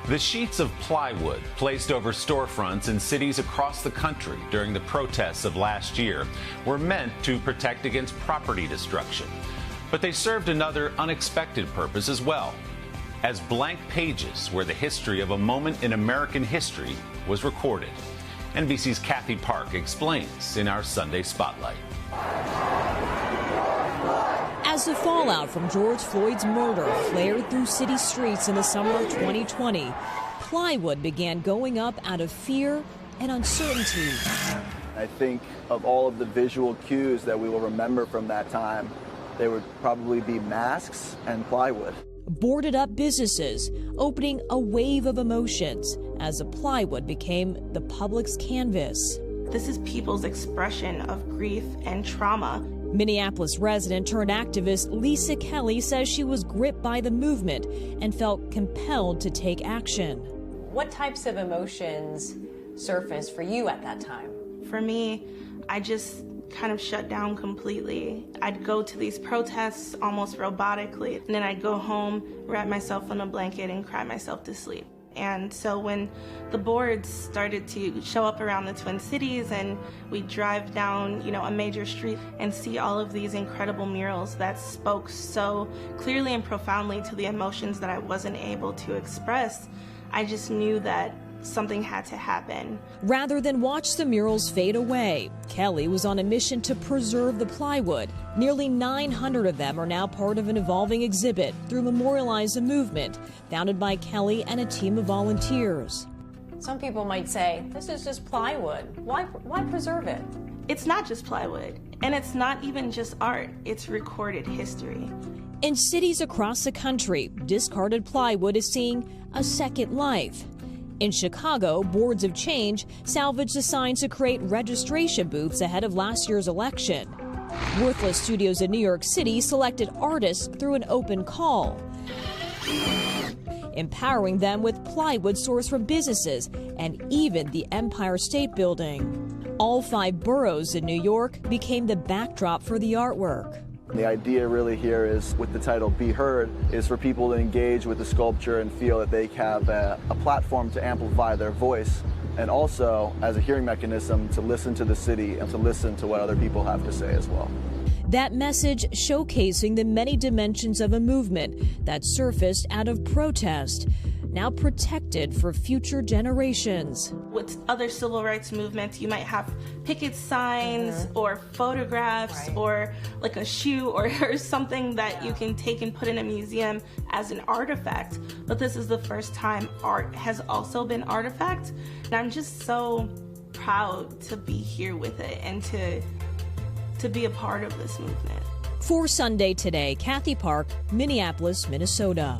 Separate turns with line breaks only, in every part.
The sheets of plywood placed over storefronts in cities across the country during the protests of last year were meant to protect against property destruction. But they served another unexpected purpose as well, as blank pages where the history of a moment in American history was recorded. NBC's Kathy Park explains in our Sunday Spotlight.
As the fallout from George Floyd's murder flared through city streets in the summer of 2020, plywood began going up out of fear and uncertainty.
I think of all of the visual cues that we will remember from that time, they would probably be masks and plywood.
Boarded up businesses, opening a wave of emotions as the plywood became the public's canvas.
This is people's expression of grief and trauma.
Minneapolis resident turned activist Lisa Kelly says she was gripped by the movement and felt compelled to take action.
What types of emotions surfaced for you at that time?
For me, I just kind of shut down completely. I'd go to these protests almost robotically, and then I'd go home, wrap myself in a blanket, and cry myself to sleep. And so when the boards started to show up around the Twin Cities and we drive down, a major street and see all of these incredible murals that spoke so clearly and profoundly to the emotions that I wasn't able to express, I just knew that something had to happen.
Rather than watch the murals fade away, Kelly was on a mission to preserve the plywood. Nearly 900 of them are now part of an evolving exhibit through Memorialize the Movement, founded by Kelly and a team of volunteers.
Some people might say, this is just plywood. Why preserve it?
It's not just plywood, and it's not even just art, it's recorded history.
In cities across the country, discarded plywood is seeing a second life. In Chicago, boards of change salvaged the signs to create registration booths ahead of last year's election. Worthless Studios in New York City selected artists through an open call, empowering them with plywood sourced from businesses and even the Empire State Building. All 5 boroughs in New York became the backdrop for the artwork.
The idea really here is, with the title Be Heard, is for people to engage with the sculpture and feel that they have a platform to amplify their voice, and also as a hearing mechanism to listen to the city and to listen to what other people have to say as well.
That message showcasing the many dimensions of a movement that surfaced out of protest, now protected for future generations.
With other civil rights movements, you might have picket signs or photographs or like a shoe or something that you can take and put in a museum as an artifact. But this is the first time art has also been artifact. And I'm just so proud to be here with it and to be a part of this movement.
For Sunday Today, Kathy Park, Minneapolis, Minnesota.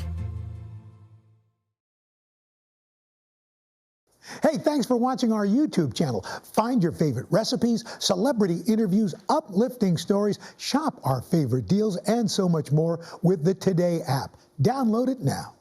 Hey, thanks for watching our YouTube channel. Find your favorite recipes, celebrity interviews, uplifting stories, shop our favorite deals, and so much more with the Today app. Download it now.